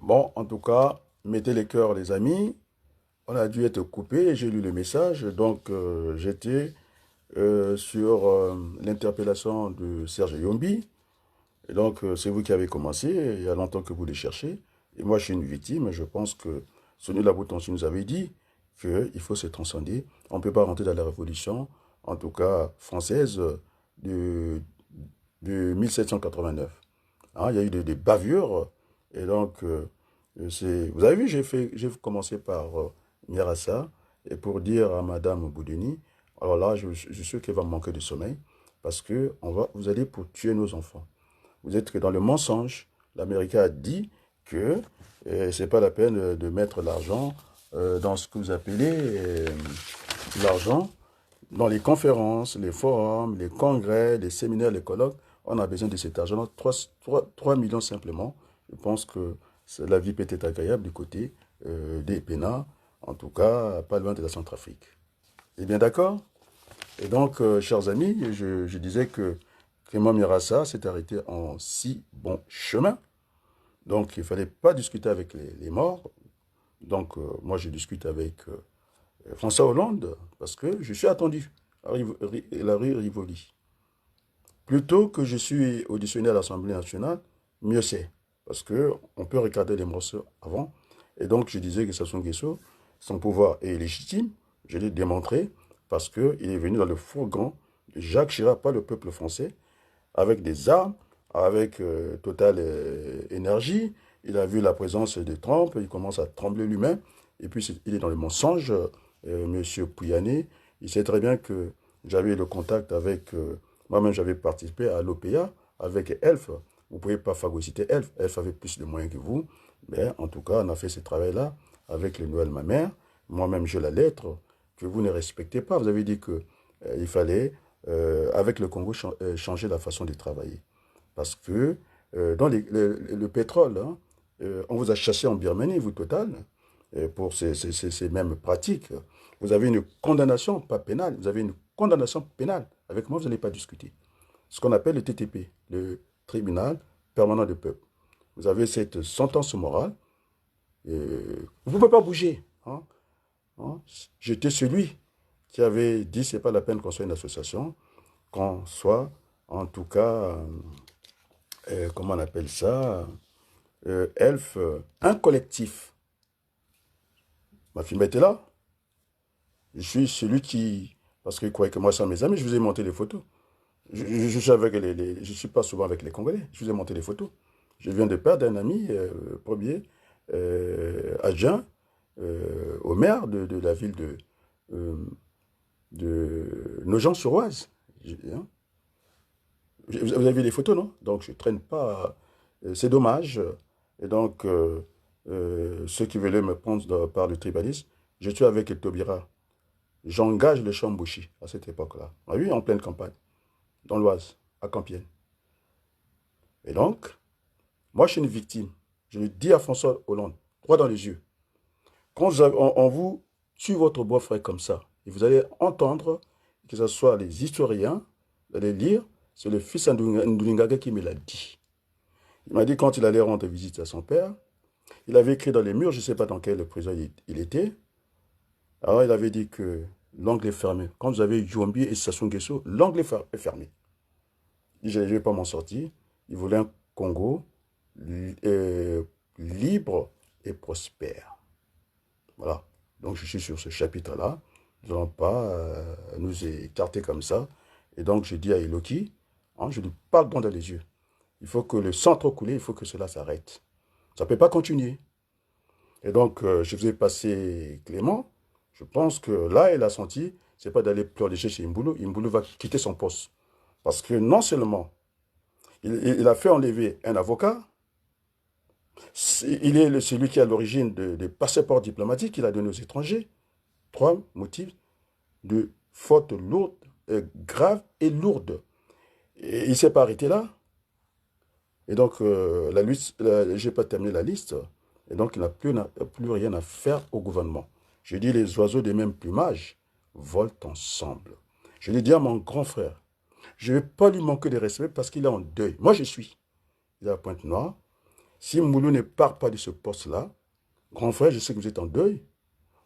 Bon, en tout cas, mettez les cœurs, les amis. On a dû être coupé. J'ai lu le message. Donc, j'étais sur l'interpellation de Serge Yombi. Et donc, c'est vous qui avez commencé. Il y a longtemps que vous les cherchez. Et moi, je suis une victime. Je pense que Sonny Laboutansi nous avait dit qu'il faut se transcender. On ne peut pas rentrer dans la révolution, en tout cas française, de, de 1789. Hein, il y a eu des bavures. Et donc, vous avez vu, j'ai commencé par Mirassa et pour dire à Madame Boudini, alors là, je suis sûr qu'elle va manquer de sommeil parce que vous allez pour tuer nos enfants. Vous êtes dans le mensonge. L'Américain a dit que c'est pas la peine de mettre l'argent dans ce que vous appelez l'argent dans les conférences, les forums, les congrès, les séminaires, les colloques. On a besoin de cet argent. 3 millions simplement. Je pense que la vie peut être agréable du côté des Pénas, en tout cas, pas loin de la Centrafrique. Eh bien, d'accord. Et donc, chers amis, je disais que Clément Mirassa s'est arrêté en si bon chemin. Donc, il ne fallait pas discuter avec les morts. Donc, moi, je discute avec François Hollande parce que je suis attendu à la rue Rivoli. Plutôt que je suis auditionné à l'Assemblée nationale, mieux c'est. Parce qu'on peut regarder les morceaux avant. Et donc, je disais que Sassou Nguesso, son pouvoir est légitime. Je l'ai démontré parce qu'il est venu dans le fourgon de Jacques Chirac, pas le peuple français, avec des armes, avec Total Énergie. Il a vu la présence de Trump, il commence à trembler lui-même. Et puis, il est dans le mensonge, Monsieur Pouyanné. Il sait très bien que j'avais le contact avec... moi-même, j'avais participé à l'OPA avec ELF. Vous ne pouvez pas phagocyter ELF. ELF avait plus de moyens que vous. Mais en tout cas, on a fait ce travail-là avec les Noël ma mère. Moi-même, j'ai la lettre que vous ne respectez pas. Vous avez dit que il fallait, avec le Congo, changer la façon de travailler. Parce que dans le pétrole, hein, on vous a chassé en Birmanie, vous, Total, pour ces mêmes pratiques. Vous avez une condamnation, pas pénale, vous avez une condamnation pénale. Avec moi, vous n'allez pas discuter. Ce qu'on appelle le TTP, le tribunal permanent de peuple. Vous avez cette sentence morale. Vous ne pouvez pas bouger. Hein, hein. J'étais celui qui avait dit c'est pas la peine qu'on soit une association, qu'on soit en tout cas, comment on appelle ça, ELF, un collectif. Ma fille était là. Je suis celui qui, parce qu'il croyait que moi, c'est mes amis, je vous ai monté les photos. Je suis avec je suis pas souvent avec les Congolais. Je vous ai monté les photos. Je viens de perdre un ami, premier, adjoint, au maire de la ville euh, de Nogent-sur-Oise. Hein. Vous avez vu les photos, non? Donc, je ne traîne pas. C'est dommage. Et donc, ceux qui veulent me prendre par le tribalisme, je suis avec les Taubira. J'engage le Chambouchi à cette époque-là. Ah oui, en pleine campagne, dans l'Oise, à Campienne. Et donc, moi, je suis une victime. Je le dis à François Hollande, droit dans les yeux. Quand on vous tue votre beau-frère comme ça, et vous allez entendre que ce soit les historiens, vous allez lire, c'est le fils Ndoulingaga qui me l'a dit. Il m'a dit quand il allait rendre visite à son père, il avait écrit dans les murs, je ne sais pas dans quelle prison il était. Alors il avait dit que l'angle est fermé. Quand vous avez Yombi et Sassou Nguesso, l'angle est fermé. Je ne vais pas m'en sortir. Il voulait un Congo libre et prospère. Voilà. Donc je suis sur ce chapitre-là. Nous n'allons pas nous écarter comme ça. Et donc je dis à Eloki, hein, je lui parle droit dans les yeux. Il faut que le sang trop coulé, il faut que cela s'arrête. Ça ne peut pas continuer. Et donc je faisais passer Clément. Je pense que là, elle a senti, c'est pas d'aller pleurnicher chez Imboulou. Imboulou va quitter son poste. Parce que non seulement il a fait enlever un avocat, il est celui qui est à l'origine des passeports diplomatiques qu'il a donnés aux étrangers. Trois motifs de fautes lourdes, graves et lourdes. Et il ne s'est pas arrêté là. Et donc, je n'ai pas terminé la liste. Et donc, il n'a plus rien à faire au gouvernement. Je dis, les oiseaux des mêmes plumages volent ensemble. Je l'ai dit à mon grand frère, je ne vais pas lui manquer de respect parce qu'il est en deuil. Moi, je suis. Il a la pointe noire. Si Moulou ne part pas de ce poste-là, grand frère, je sais que vous êtes en deuil.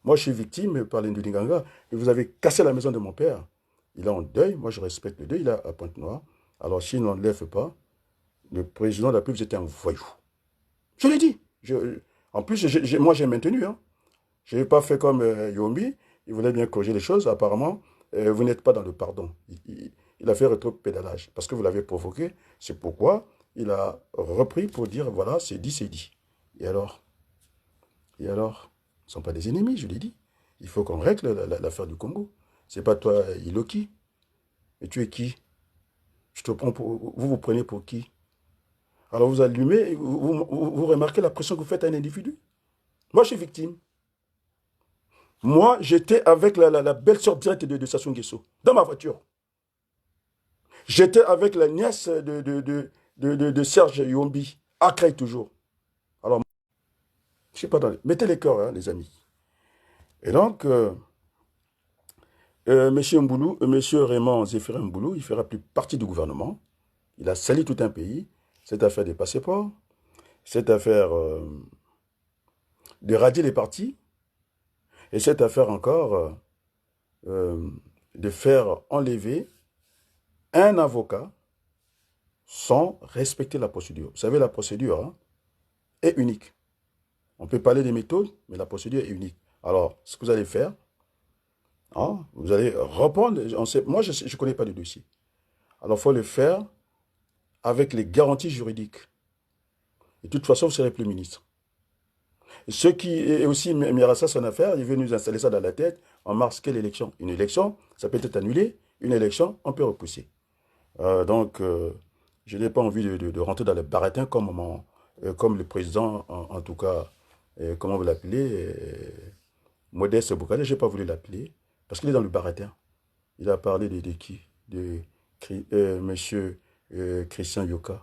Moi, je suis victime par l'Indulinganga. Et vous avez cassé la maison de mon père. Il est en deuil. Moi, je respecte le deuil. Il est à Pointe-Noire. Alors, s'il n'enlève pas, le président de la République, c'était un voyou. Je l'ai dit. En plus, moi, j'ai maintenu. Hein. Je n'ai pas fait comme Yombi. Il voulait bien corriger les choses. Apparemment, vous n'êtes pas dans le pardon. Il a fait rétro-pédalage parce que vous l'avez provoqué. C'est pourquoi il a repris pour dire, voilà, c'est dit, c'est dit. Et alors? Et alors? Ils ne sont pas des ennemis, je l'ai dit. Il faut qu'on règle l'affaire du Congo. C'est pas toi, Iloki. Et tu es qui? Je te prends pour, vous vous prenez pour qui? Alors vous allumez, vous remarquez la pression que vous faites à un individu. Moi, je suis victime. Moi, j'étais avec la belle-sœur directe de Sassou Nguesso, dans ma voiture. J'étais avec la nièce de Serge Yombi, à Creil toujours. Alors, je ne sais pas dans les... Mettez les cœurs, hein, les amis. Et donc, Monsieur Mboulou, Monsieur Raymond Zéphirin Mboulou, il ne fera plus partie du gouvernement. Il a sali tout un pays. Cette affaire des passeports, cette affaire de radier les partis, et cette affaire encore de faire enlever un avocat sans respecter la procédure. Vous savez, la procédure hein, est unique. On peut parler des méthodes, mais la procédure est unique. Alors, ce que vous allez faire, hein, vous allez reprendre. Moi, je ne connais pas de dossier. Alors, il faut le faire avec les garanties juridiques. Et de toute façon, vous serez plus ministre. Et ce qui est aussi Mirassa, son affaire, il veut nous installer ça dans la tête. En mars, quelle élection? Une élection, ça peut être annulé. Une élection, on peut repousser. Donc, je n'ai pas envie de rentrer dans le baratin comme le président, en tout cas, comment vous l'appelez, Modeste Boukale, je n'ai pas voulu l'appeler, parce qu'il est dans le baratin. Il a parlé de qui? De monsieur Christian Yoka.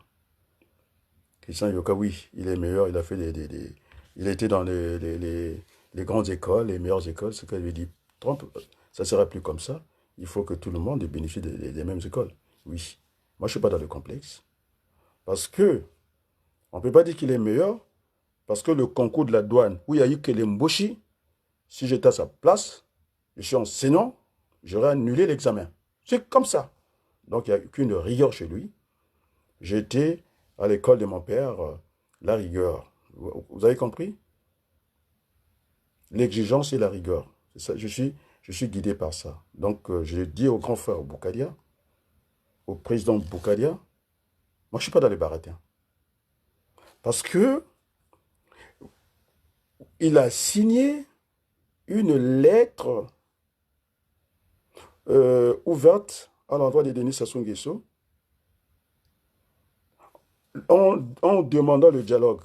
Christian Yoka, oui, il est meilleur, il a fait il était dans les grandes écoles, les meilleures écoles, ce qu'elle lui dit. Trump, ça ne sera plus comme ça. Il faut que tout le monde bénéficie des mêmes écoles. Oui. Moi, je ne suis pas dans le complexe. Parce que, on ne peut pas dire qu'il est meilleur, parce que le concours de la douane, où il y a eu que les Mboshi, si j'étais à sa place, je suis enseignant, j'aurais annulé l'examen. C'est comme ça. Donc, il n'y a qu'une rigueur chez lui. J'étais à l'école de mon père, la rigueur. Vous avez compris? L'exigence et la rigueur. Ça, je suis guidé par ça. Donc, je dis au grand frère Boukadia, au président Boukadia, moi, je ne suis pas dans les baratins. Parce que il a signé une lettre ouverte à l'endroit de Denis Sassou Nguesso en demandant le dialogue.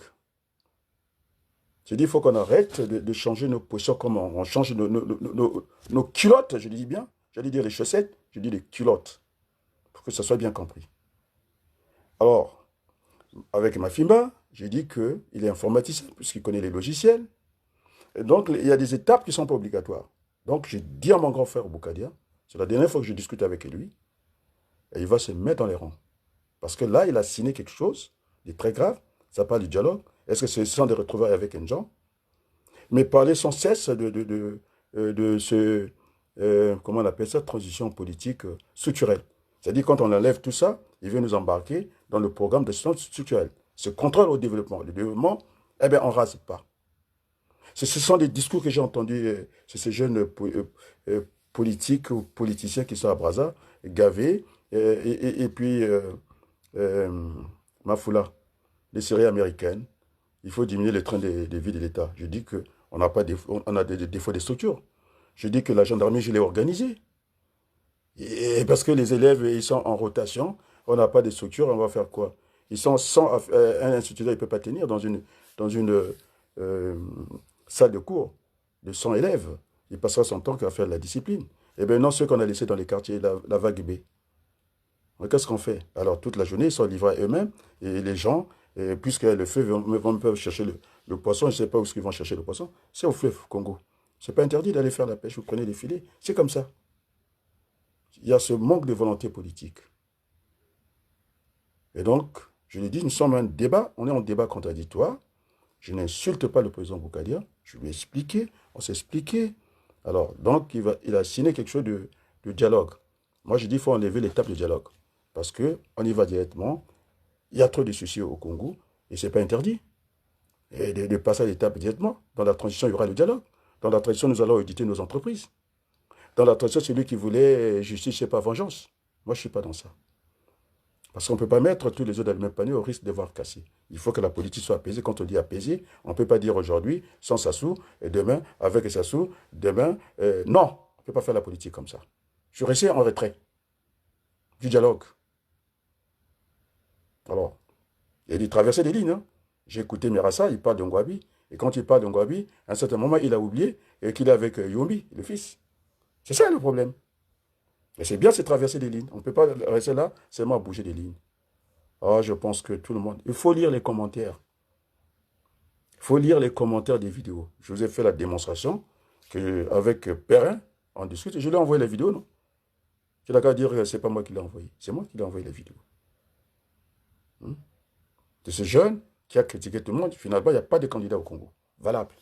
J'ai dit, il faut qu'on arrête de changer nos positions comme on change nos culottes, je dis bien. J'allais dire les chaussettes, je dis les culottes. Pour que ça soit bien compris. Alors, avec Mafimba, j'ai dit qu'il est informaticien, puisqu'il connaît les logiciels. Et donc, il y a des étapes qui ne sont pas obligatoires. Donc, j'ai dit à mon grand frère Boukadia, c'est la dernière fois que je discute avec lui, et il va se mettre dans les rangs. Parce que là, il a signé quelque chose de très grave. Ça parle du dialogue. Est-ce que ce sont des retrouvailles avec un genre? Mais parler sans cesse de ce, comment on appelle ça, transition politique structurelle. C'est-à-dire quand on enlève tout ça, il veut nous embarquer dans le programme de structurelle. Ce contrôle au développement. Le développement, eh bien, on ne rase pas. Ce sont des discours que j'ai entendus chez ces jeunes politiques ou politiciens qui sont à Brazza, gavés, et puis Mafoula, les séries américaines. Il faut diminuer le train de vie de l'État. Je dis qu'on on a des défauts de structure. Je dis que la gendarmerie, je l'ai organisée. Et parce que les élèves, ils sont en rotation, on n'a pas de structure, on va faire quoi? Ils sont sans... un instituteur, il ne peut pas tenir dans une salle de cours de 100 élèves. Il passera son temps qu'à faire de la discipline. Eh bien non, ceux qu'on a laissés dans les quartiers, la vague B. Qu'est-ce qu'on fait? Alors toute la journée, ils sont livrés à eux-mêmes, et les gens, puisque le feu vont chercher le poisson, je ne sais pas où ils vont chercher le poisson, c'est au fleuve Congo. Ce n'est pas interdit d'aller faire la pêche, vous prenez des filets, c'est comme ça. Il y a ce manque de volonté politique. Et donc, Je lui ai dit, nous sommes en débat, on est en débat contradictoire. Je n'insulte pas le président Boukadia. Je lui ai expliqué, on s'est expliqué. Alors, donc, il a signé quelque chose de dialogue. Moi, je dis qu'il faut enlever l'étape de dialogue. Parce qu'on y va directement. Il y a trop de soucis au Congo et ce n'est pas interdit. Et de passer à l'étape directement. Dans la transition, il y aura le dialogue. Dans la transition, nous allons auditer nos entreprises. Dans la transition, celui qui voulait justice, c'est pas vengeance. Moi, je ne suis pas dans ça. Parce qu'on ne peut pas mettre tous les autres dans le même panier au risque de voir casser. Il faut que la politique soit apaisée. Quand on dit apaisée, on ne peut pas dire aujourd'hui sans Sassou, et demain avec Sassou, demain... non, on ne peut pas faire la politique comme ça. Je suis resté en retrait du dialogue. Alors, il a dit traverser des lignes. Hein. J'ai écouté Mirassa, il parle de Ngwabi. Et quand il parle de Ngwabi, à un certain moment, il a oublié qu'il est avec Yombi, le fils. C'est ça le problème. Mais c'est bien, c'est traverser des lignes. On ne peut pas rester là seulement à bouger des lignes. Ah, je pense que tout le monde... Il faut lire les commentaires. Il faut lire les commentaires des vidéos. Je vous ai fait la démonstration avec Perrin, on discute. Je lui ai envoyé la vidéo, non? Je n'ai qu'à dire que ce n'est pas moi qui l'ai envoyé. C'est moi qui l'ai envoyé la vidéo. De ce jeune qui a critiqué tout le monde, finalement, il n'y a pas de candidat au Congo. Valable.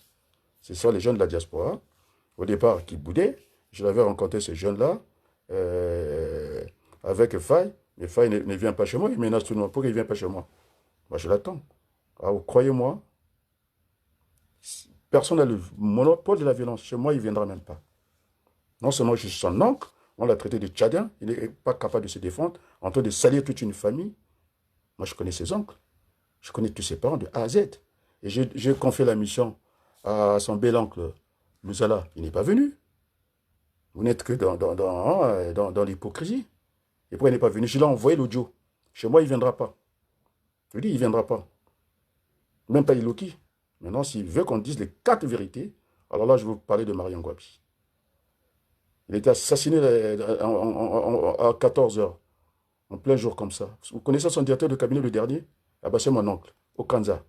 Ce sont les jeunes de la diaspora, au départ, qui boudaient. Je l'avais rencontré, ce jeune-là, avec Faye. Mais Faye ne vient pas chez moi, il menace tout le monde. Pourquoi il ne vient pas chez moi? Moi, je l'attends. Alors, croyez-moi, personne n'a le monopole de la violence. Chez moi, il ne viendra même pas. Non seulement je suis son oncle, on l'a traité de tchadien, il n'est pas capable de se défendre, en train de salir toute une famille. Moi, je connais ses oncles. Je connais tous ses parents de A à Z. Et j'ai confié la mission à son bel oncle, Mouzala. Il n'est pas venu. Vous n'êtes que dans l'hypocrisie. Et pourquoi il n'est pas venu? Je lui ai envoyé l'audio. Chez moi, il ne viendra pas. Je lui dis, il ne viendra pas. Même pas Iloki. Maintenant, s'il veut qu'on dise les 4 vérités, alors là, je vais vous parler de Marion Ngwabi. Il a été assassiné à 14 heures, en plein jour comme ça. Vous connaissez son directeur de cabinet, le dernier? Ah ben, c'est mon oncle, au Kanza.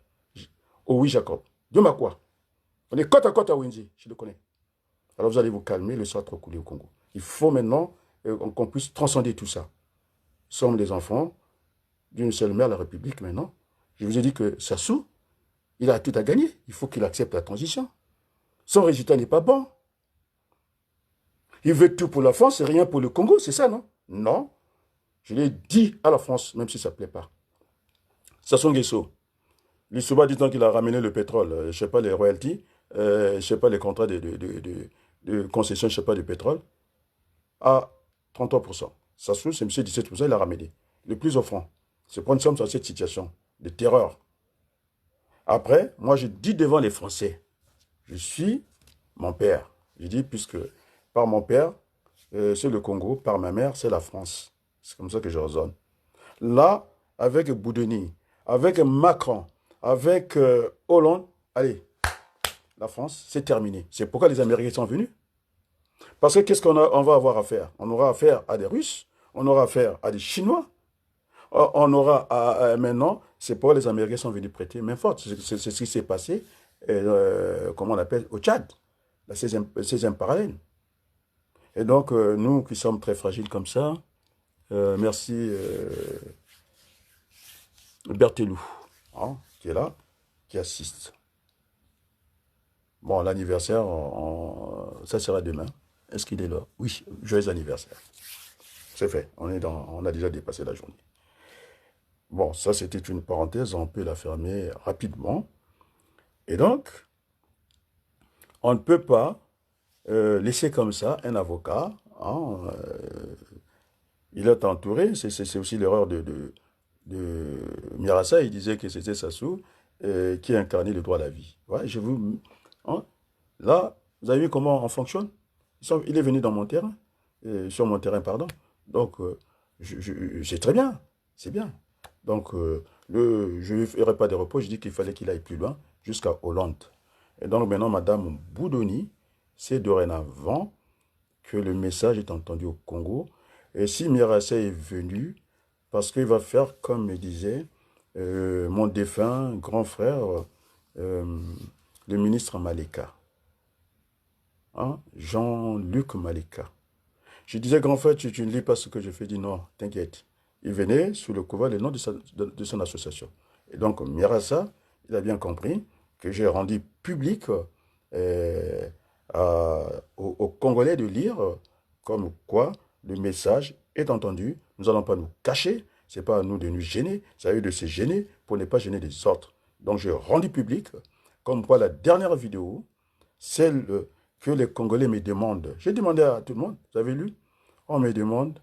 Oh oui, Jacob. Dieu m'a quoi? On est côte à côte à Wendy, je le connais. Alors vous allez vous calmer, le soir trop coulé au Congo. Il faut maintenant qu'on puisse transcender tout ça. Nous sommes des enfants d'une seule mère, la République maintenant. Je vous ai dit que Sassou, il a tout à gagner. Il faut qu'il accepte la transition. Son résultat n'est pas bon. Il veut tout pour la France et rien pour le Congo, c'est ça, non? Non. Je l'ai dit à la France, même si ça ne plaît pas. Sassou Nguesso, l'Issouba disant qu'il a ramené le pétrole, je ne sais pas les royalties, je ne sais pas les contrats de concession, je ne sais pas du pétrole, à 33%. Sassou, c'est M. 17%, il a ramené. Le plus offrant, c'est prendre somme sur cette situation de terreur. Après, moi je dis devant les Français, je suis mon père. Je dis puisque par mon père, c'est le Congo, par ma mère, c'est la France. C'est comme ça que je raisonne. Là, avec Boudeni, avec Macron, avec Hollande, allez, la France, c'est terminé. C'est pourquoi les Américains sont venus. Parce que qu'est-ce qu'on va avoir à faire? On aura affaire à des Russes, on aura affaire à des Chinois, on aura maintenant, c'est pourquoi les Américains sont venus prêter main forte. C'est ce qui s'est passé, comment on appelle, au Tchad, la 16e parallèle. Et donc, nous qui sommes très fragiles comme ça, merci Berthelou, hein, qui est là, qui assiste. Bon, l'anniversaire, ça sera demain. Est-ce qu'il est là? Oui, joyeux anniversaire. C'est fait, on a déjà dépassé la journée. Bon, ça c'était une parenthèse, on peut la fermer rapidement. Et donc, on ne peut pas laisser comme ça un avocat, hein, il est entouré, c'est aussi l'erreur de Mirassa, il disait que c'était Sassou qui incarnait le droit à la vie. Ouais, hein, là, vous avez vu comment on fonctionne? Il est venu dans mon terrain, sur mon terrain, pardon. Donc, c'est très bien, c'est bien. Donc, je ne ferai pas de repos, je dis qu'il fallait qu'il aille plus loin, jusqu'à Hollande. Et donc, maintenant, Madame Boudoni, c'est dorénavant que le message est entendu au Congo. Et si Mirassa est venu, parce qu'il va faire, comme me disait mon défunt grand frère, le ministre Maleka, hein, Jean-Luc Maleka. Je disais, grand frère, tu ne lis pas ce que je fais. Il dit non, t'inquiète. il venait sous le couvert, le nom de son association. Et donc, Mirassa, il a bien compris que j'ai rendu public aux Congolais de lire comme quoi le message est entendu. Nous n'allons pas nous cacher. Ce n'est pas à nous de nous gêner. C'est à eux de se gêner pour ne pas gêner les autres. Donc, j'ai rendu public comme quoi la dernière vidéo, celle que les Congolais me demandent. J'ai demandé à tout le monde, vous avez lu? On me demande,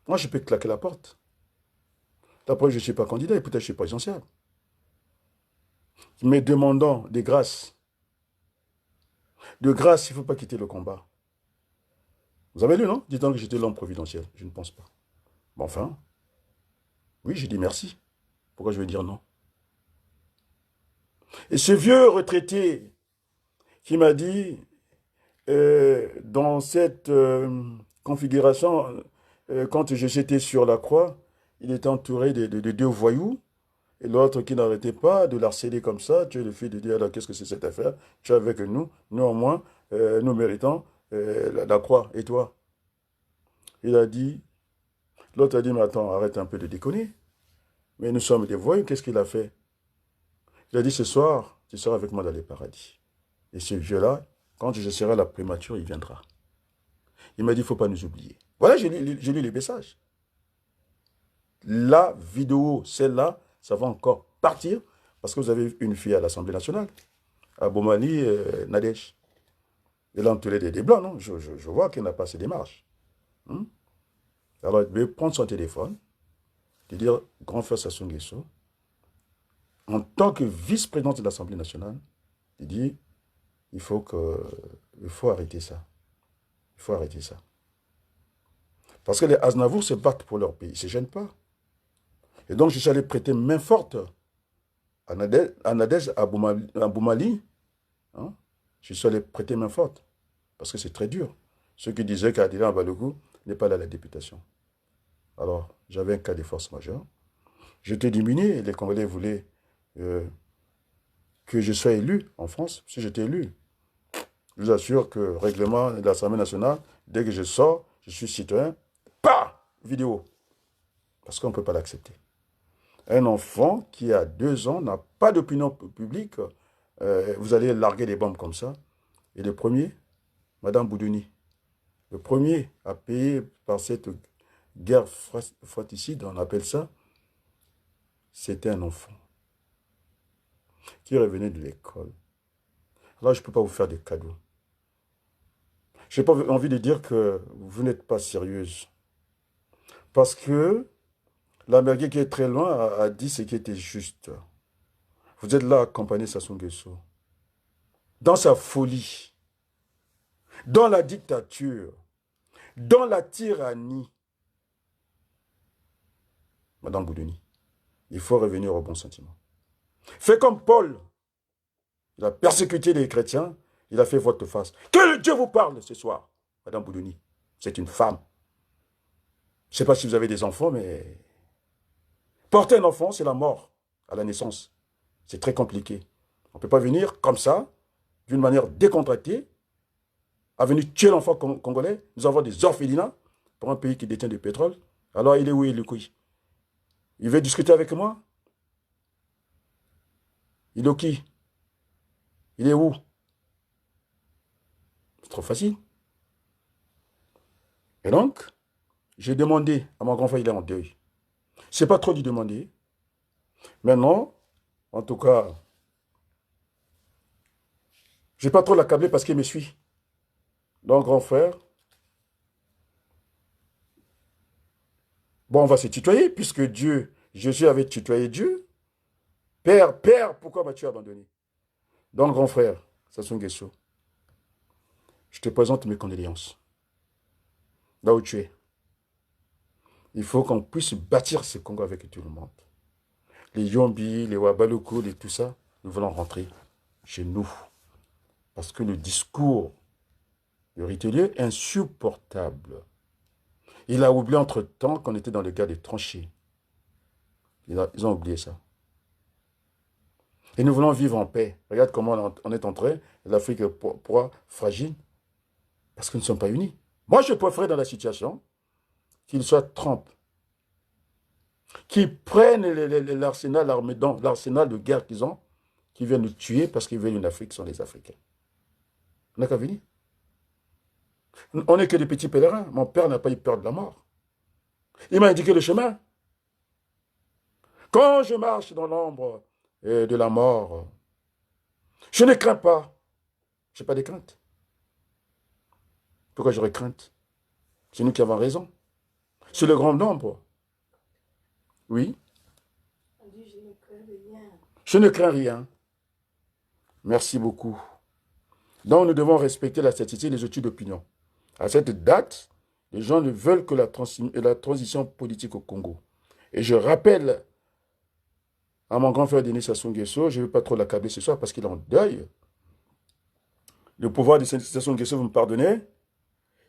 moi je peux claquer la porte. D'après, je ne suis pas candidat et peut-être je ne suis pas essentiel. Me demandant des grâces. De grâce, il ne faut pas quitter le combat. Vous avez lu, non? Dites donc que j'étais l'homme providentiel. Je ne pense pas. Bon, enfin, oui, j'ai dit merci. Pourquoi je vais dire non? Et ce vieux retraité qui m'a dit, dans cette configuration, quand j'étais sur la croix, il était entouré de deux voyous, et l'autre qui n'arrêtait pas de l'harceler comme ça. Tu es le fils de Dieu, alors qu'est-ce que c'est cette affaire? Tu es avec nous, néanmoins, nous méritons la croix, et toi? Il a dit, l'autre a dit, mais attends, arrête un peu de déconner. Mais nous sommes des voyous, qu'est-ce qu'il a fait? Il a dit, ce soir, tu seras avec moi dans les paradis. Et ce vieux-là, quand je serai à la primature, il viendra. Il m'a dit, il ne faut pas nous oublier. Voilà, j'ai lu les messages. La vidéo, celle-là, ça va encore partir parce que vous avez une fille à l'Assemblée nationale, à Bomali, Nadège. Elle a entouré des blancs, non? Je vois qu'elle n'a pas ses démarches. Alors, elle veut prendre son téléphone, et dire, grand frère Sassou Nguesso, en tant que vice-présidente de l'Assemblée nationale, il dit, il faut arrêter ça. Il faut arrêter ça. Parce que les Aznavour se battent pour leur pays, ils ne se gênent pas. Et donc, je suis allé prêter main forte à Nadège, à Boumali. Hein? Je suis allé prêter main forte. Parce que c'est très dur. Ceux qui disaient qu'Adila Balougou n'est pas là à la députation. Alors, j'avais un cas de force majeure. J'étais diminué et les Congolais voulaient que je sois élu en France. Si j'étais élu, je vous assure que le règlement de l'Assemblée nationale, dès que je sors, je suis citoyen, vidéo. Parce qu'on ne peut pas l'accepter. Un enfant qui a 2 ans n'a pas d'opinion publique, vous allez larguer des bombes comme ça. Et le premier, Madame Boudouni, le premier à payer par cette guerre fratricide, on appelle ça, c'était un enfant qui revenait de l'école. Alors, je ne peux pas vous faire des cadeaux. Je n'ai pas envie de dire que vous n'êtes pas sérieuse. Parce que l'Américain qui est très loin a dit ce qui était juste. Vous êtes là à accompagner Sassou Nguesso. Dans sa folie, dans la dictature, dans la tyrannie. Madame Boudouni, il faut revenir au bon sentiment. Faites comme Paul. Il a persécuté les chrétiens, il a fait volte-face. Que Dieu vous parle ce soir, Madame Boudouni. C'est une femme. Je ne sais pas si vous avez des enfants, mais porter un enfant, c'est la mort à la naissance. C'est très compliqué. On ne peut pas venir comme ça, d'une manière décontractée, à venir tuer l'enfant congolais. Nous avons des orphelinats pour un pays qui détient du pétrole. Alors, il est où, il est qui? Il veut discuter avec moi? Il est qui? Il est où? C'est trop facile. Et donc, j'ai demandé à mon grand frère, il est en deuil. Ce n'est pas trop lui demander. Maintenant, en tout cas, je n'ai pas trop l'accabler parce qu'il me suit. Donc, grand frère, bon, on va se tutoyer puisque Dieu, Jésus avait tutoyé Dieu. Père, pourquoi m'as-tu abandonné? Donc, grand frère, Sassou Nguesso, je te présente mes condoléances. Là où tu es. Il faut qu'on puisse bâtir ce Congo avec tout le monde. Les Yombi, les Wabaluku, et tout ça, nous voulons rentrer chez nous. Parce que le discours de Richelieu est insupportable. Il a oublié entre-temps qu'on était dans le gars des tranchées. Ils ont oublié ça. Et nous voulons vivre en paix. Regarde comment on est entré. L'Afrique pourra fragile. Parce que nous ne sommes pas unis. Moi, je préfère dans la situation qu'il soit Trump qui prennent l'arsenal l'arsenal de guerre qu'ils ont, qui viennent nous tuer parce qu'ils veulent une Afrique sans les Africains. On n'a qu'à venir. On n'est que des petits pèlerins. Mon père n'a pas eu peur de la mort. Il m'a indiqué le chemin. Quand je marche dans l'ombre de la mort, je ne crains pas. Je n'ai pas de crainte. Pourquoi j'aurais crainte? C'est nous qui avons raison. C'est le grand nombre. Oui. Je ne crains rien. Merci beaucoup. Donc nous devons respecter la statistique des études d'opinion. À cette date, les gens ne veulent que la transition politique au Congo. Et je rappelle à mon grand frère Denis Sassou Nguesso, je ne veux pas trop l'accabler ce soir parce qu'il est en deuil. Le pouvoir de Sassou Nguesso, vous me pardonnez,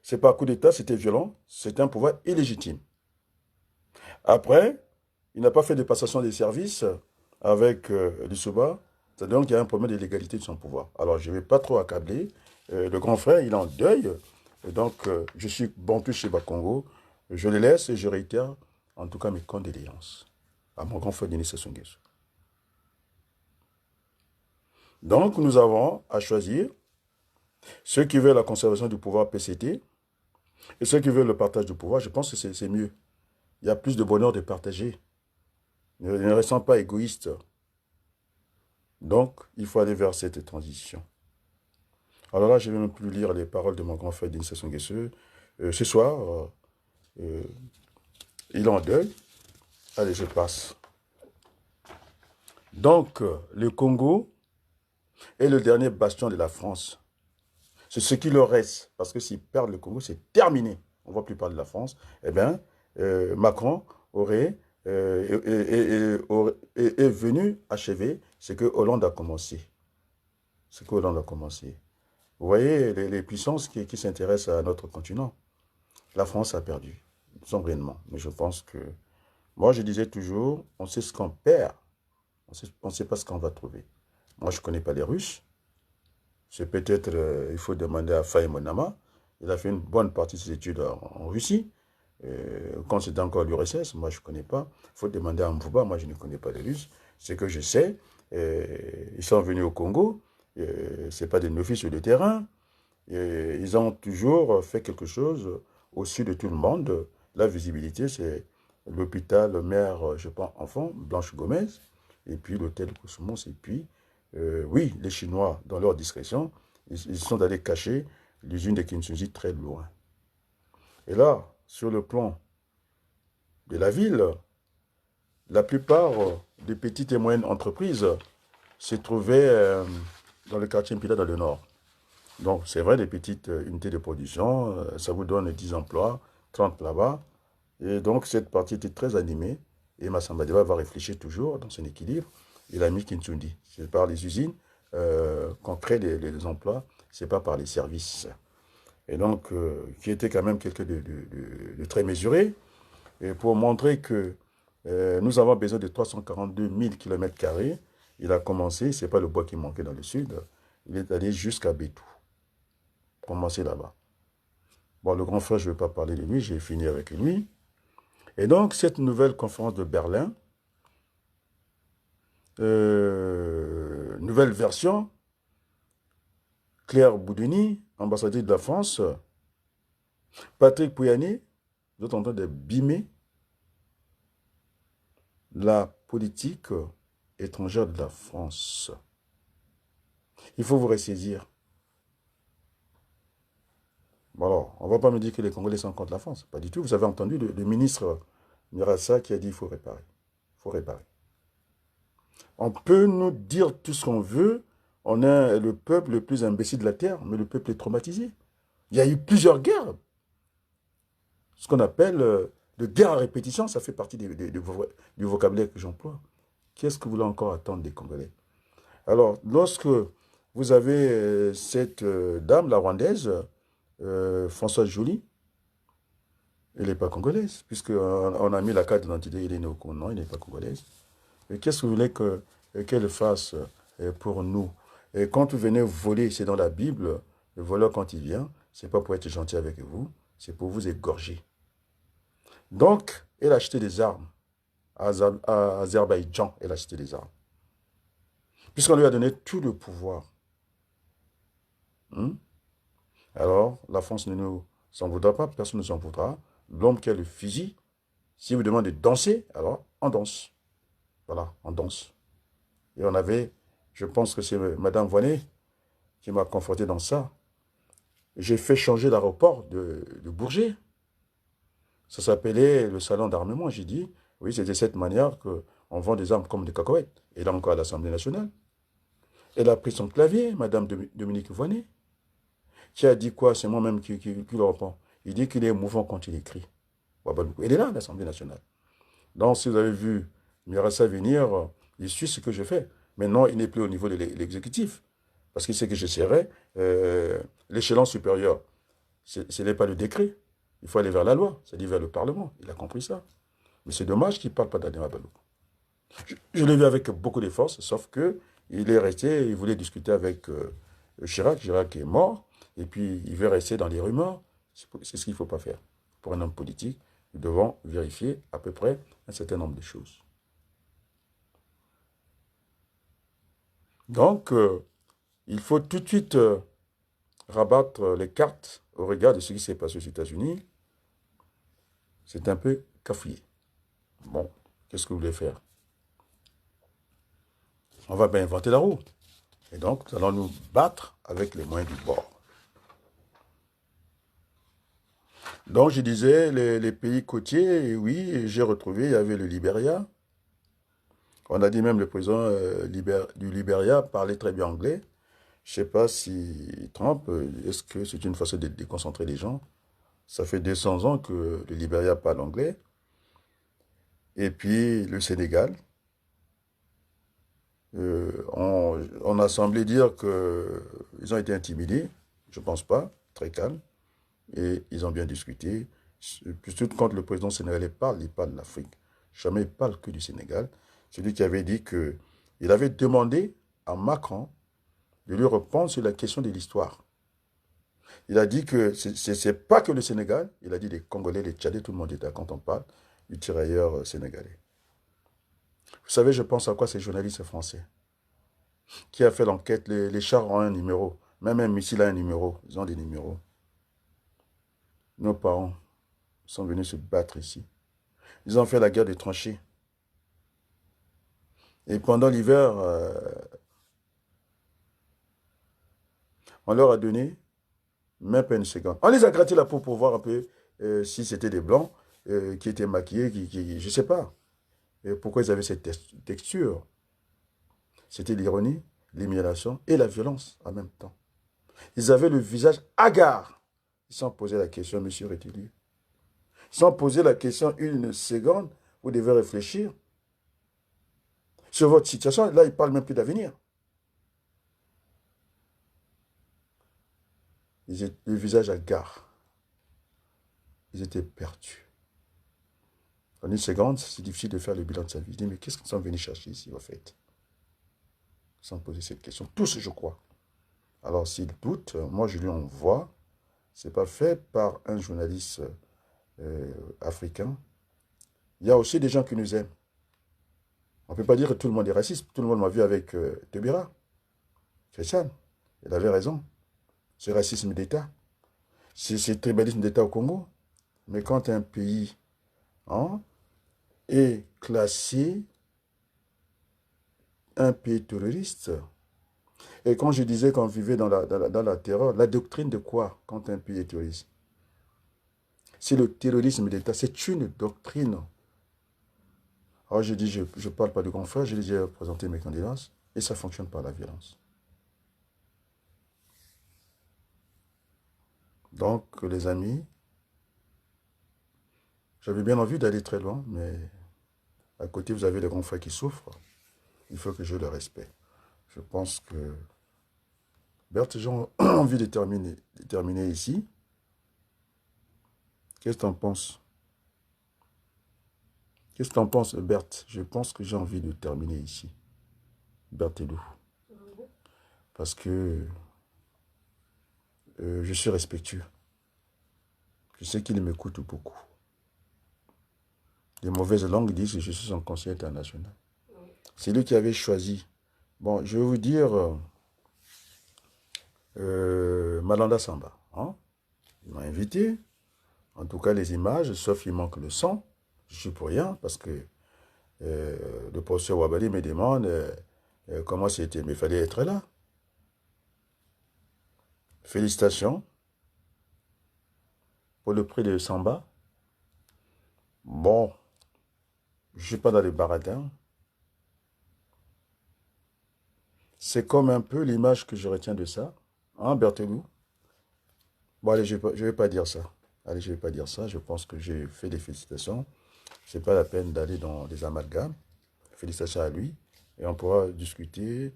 ce n'est pas un coup d'État, c'était violent, c'était un pouvoir illégitime. Après, il n'a pas fait de passation des services avec l'Issouba, donc il y a un problème de légalité de son pouvoir. Alors je ne vais pas trop accabler. Le grand frère, il est en deuil, donc je suis Bantou chez Bakongo, je le laisse et je réitère en tout cas mes condoléances à mon grand frère Denis Sassou Nguesso. Donc nous avons à choisir ceux qui veulent la conservation du pouvoir PCT et ceux qui veulent le partage du pouvoir. Je pense que c'est mieux. Il y a plus de bonheur de partager. Ne restons pas égoïstes. Donc, il faut aller vers cette transition. Alors là, je ne vais même plus lire les paroles de mon grand frère Denis Sassou Nguesso. Ce soir, il est en deuil. Allez, je passe. Donc, le Congo est le dernier bastion de la France. C'est ce qui leur reste. Parce que s'ils perdent le Congo, c'est terminé. On ne va plus parler de la France. Eh bien, Macron est venu achever ce que Hollande a commencé. Vous voyez les puissances qui s'intéressent à notre continent. La France a perdu, sombrément. Mais je pense que, moi je disais toujours, on sait ce qu'on perd, on ne sait pas ce qu'on va trouver. Moi je ne connais pas les Russes. C'est peut-être, il faut demander à Faye Monama. Il a fait une bonne partie de ses études en Russie. Quand c'était encore l'URSS, moi je ne connais pas. Il faut demander à Mvouba, moi je ne connais pas les Russes. Ce que je sais, ils sont venus au Congo, ce n'est pas des novices sur le terrain. Ils ont toujours fait quelque chose au-dessus de tout le monde. La visibilité, c'est l'hôpital mère, je pense, enfant, Blanche Gomez, et puis l'hôtel Cosmos, et puis, oui, les Chinois, dans leur discrétion, ils sont allés cacher l'usine de Kinshasa très loin. Et là, sur le plan de la ville, la plupart des petites et moyennes entreprises se trouvaient dans le quartier Mpila dans le nord. Donc, c'est vrai, des petites unités de production, ça vous donne 10 emplois, 30 là-bas. Et donc, cette partie était très animée. Et Massamba Deba va réfléchir toujours dans son équilibre. Il a mis Kinsundi. C'est par les usines qu'on crée les emplois, c'est pas par les services. Et donc, qui était quand même quelqu'un de très mesuré. Et pour montrer que nous avons besoin de 342 000 km², il a commencé, ce n'est pas le bois qui manquait dans le sud, il est allé jusqu'à Bétou. Commencer là-bas. Bon, le grand frère, je ne vais pas parler de lui, j'ai fini avec lui. Et donc, cette nouvelle conférence de Berlin, nouvelle version, Claire Boudini, ambassadeur de la France, Patrick Pouyanné, vous êtes en train de bimer la politique étrangère de la France. Il faut vous ressaisir. Bon alors, on ne va pas me dire que les Congolais sont contre la France. Pas du tout. Vous avez entendu le ministre Mirassa qui a dit qu'il faut réparer. Il faut réparer. On peut nous dire tout ce qu'on veut. On est le peuple le plus imbécile de la Terre, mais le peuple est traumatisé. Il y a eu plusieurs guerres. Ce qu'on appelle de guerre à répétition, ça fait partie du vocabulaire que j'emploie. Qu'est-ce que vous voulez encore attendre des Congolais? Alors, lorsque vous avez cette dame, la Rwandaise, Françoise Joly, elle n'est pas congolaise, puisqu'on a mis la carte d'identité, il est né au Congo, non, il n'est pas congolaise. Et qu'est-ce que vous voulez qu'elle fasse pour nous? Et quand vous venez voler, c'est dans la Bible, le voleur quand il vient, ce n'est pas pour être gentil avec vous, c'est pour vous égorger. Donc, elle a acheté des armes à Azerbaïdjan et la Cité des Arabes. Puisqu'on lui a donné tout le pouvoir. Hmm? Alors, la France ne nous s'en voudra pas, personne ne s'en voudra. L'homme qui a le fusil, si vous demandez de danser, alors on danse. Voilà, on danse. Et on avait, je pense que c'est Madame Voinet qui m'a conforté dans ça. J'ai fait changer l'aéroport de Bourget. Ça s'appelait le salon d'armement. J'ai dit, oui, c'est de cette manière qu'on vend des armes comme des cacahuètes. Et là encore à l'Assemblée nationale. Elle a pris son clavier, Madame Dominique Voinet, qui a dit quoi? C'est moi-même qui le reprend. Il dit qu'il est émouvant quand il écrit. Elle est là, à l'Assemblée nationale. Donc, si vous avez vu Mirassa venir, il suit ce que je fais. Maintenant, il n'est plus au niveau de l'exécutif. Parce qu'il sait que je serai l'échelon supérieur. Ce n'est pas le décret. Il faut aller vers la loi, c'est-à-dire vers le Parlement. Il a compris ça. Mais c'est dommage qu'il ne parle pas d'Adema Balou. Je l'ai vu avec beaucoup de force, sauf que il est resté, il voulait discuter avec Chirac. Chirac est mort, et puis il veut rester dans les rumeurs. C'est ce qu'il ne faut pas faire. Pour un homme politique, nous devons vérifier à peu près un certain nombre de choses. Donc, il faut tout de suite rabattre les cartes au regard de ce qui s'est passé aux États-Unis. C'est un peu cafouillé. Bon, qu'est-ce que vous voulez faire? On va bien inventer la roue. Et donc, nous allons nous battre avec les moyens du bord. Donc, je disais, les pays côtiers, et oui, j'ai retrouvé, il y avait le Libéria. On a dit même le président du Libéria parlait très bien anglais. Je ne sais pas si Trump, est-ce que c'est une façon de déconcentrer les gens? Ça fait 200 ans que le Libéria parle anglais. Et puis le Sénégal. On a semblé dire qu'ils ont été intimidés. Je ne pense pas. Très calme. Et ils ont bien discuté. Surtout quand le président sénégalais parle, il parle de l'Afrique. Jamais il parle que du Sénégal. Celui qui avait dit qu'il avait demandé à Macron de lui répondre sur la question de l'histoire. Il a dit que ce n'est pas que le Sénégal, il a dit les Congolais, les Tchadais, tout le monde était là quand on parle du tirailleur sénégalais. Vous savez, je pense à quoi ces journalistes français qui a fait l'enquête. Les chars ont un numéro, même un missile a un numéro, ils ont des numéros. Nos parents sont venus se battre ici. Ils ont fait la guerre des tranchées. Et pendant l'hiver, on leur a donné même pas une seconde. On les a gratté la peau pour voir un peu si c'était des blancs qui étaient maquillés, je ne sais pas. Et pourquoi ils avaient cette texture. C'était l'ironie, l'humiliation et la violence en même temps. Ils avaient le visage hagard. Ils se sont posé la question, monsieur Rétilu. Ils se sont posé la question une seconde, vous devez réfléchir sur votre situation. Là, ils ne parlent même plus d'avenir. Ils étaient le visage hagard. Ils étaient perdus. En une seconde, c'est difficile de faire le bilan de sa vie. Je dis, mais qu'est-ce qu'ils sont venus chercher ici, en fait? Ils se sont posé cette question. Tous, je crois. Alors, s'ils doutent, moi, je lui envoie. Ce n'est pas fait par un journaliste africain. Il y a aussi des gens qui nous aiment. On ne peut pas dire que tout le monde est raciste. Tout le monde m'a vu avec Tebira. Christiane, il avait raison. C'est racisme d'État. C'est tribalisme d'État au Congo. Mais quand un pays est classé un pays terroriste, et quand je disais qu'on vivait dans la terreur, la doctrine de quoi quand un pays est terroriste? C'est le terrorisme d'État. C'est une doctrine. Alors je dis, je ne parle pas de grand frère, j'ai déjà présenté mes candidats, et ça fonctionne par la violence. Donc, les amis, j'avais bien envie d'aller très loin, mais à côté, vous avez les grands frères qui souffrent. Il faut que je le respecte. Je pense que... Berthe, j'ai envie de terminer ici. Qu'est-ce que tu en penses? Qu'est-ce que tu en penses, Berthe? Je pense que j'ai envie de terminer ici. Berthe et Lou. Parce que je suis respectueux. Je sais qu'il m'écoute beaucoup. Les mauvaises langues disent que je suis son conseiller international. C'est lui qui avait choisi. Bon, je vais vous dire, Malanda Samba. Hein? Il m'a invité. En tout cas, les images, sauf il manque le son. Je suis pour rien parce que le professeur Wabali me demande comment c'était. Mais il fallait être là. Félicitations pour le prix de Samba. Bon, je ne suis pas dans les baradins. C'est comme un peu l'image que je retiens de ça. Hein, Berthelou? Bon, allez, je ne vais pas dire ça. Allez, je ne vais pas dire ça. Je pense que j'ai fait des félicitations. Ce n'est pas la peine d'aller dans les amalgames. Félicitations à lui. Et on pourra discuter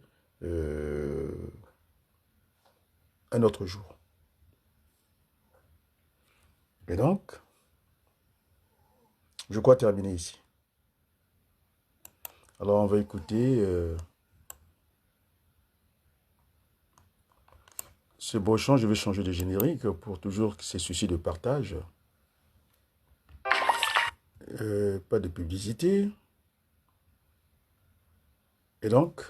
un autre jour. Et donc, je crois terminer ici. Alors, on va écouter ce beau chant. Je vais changer de générique pour toujours ces soucis de partage. Pas de publicité. Et donc,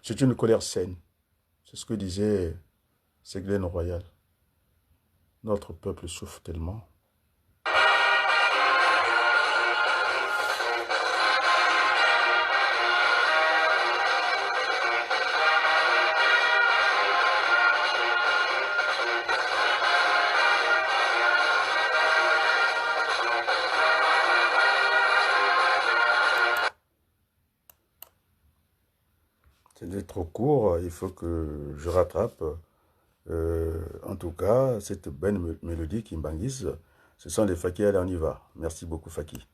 c'est une colère saine. C'est ce que disait Ségolène Royal. Notre peuple souffre tellement. C'était trop court, il faut que je rattrape. En tout cas, cette belle mélodie qui m'banguise, ce sont les Faki, allez, on y va. Merci beaucoup, Faki.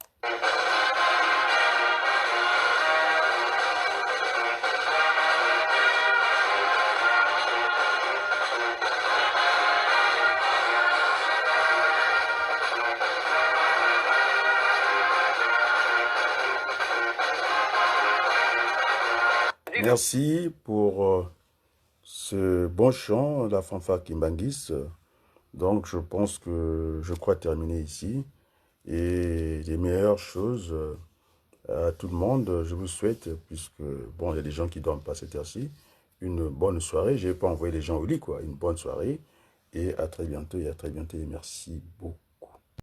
Merci pour ce bon chant, la fanfare Kimbangis. Donc, je pense que je crois terminer ici. Et les meilleures choses à tout le monde, je vous souhaite, puisque, bon, il y a des gens qui ne dorment pas cette heure-ci, une bonne soirée. Je ne vais pas envoyer les gens au lit, quoi. Une bonne soirée. Et à très bientôt, et merci beaucoup.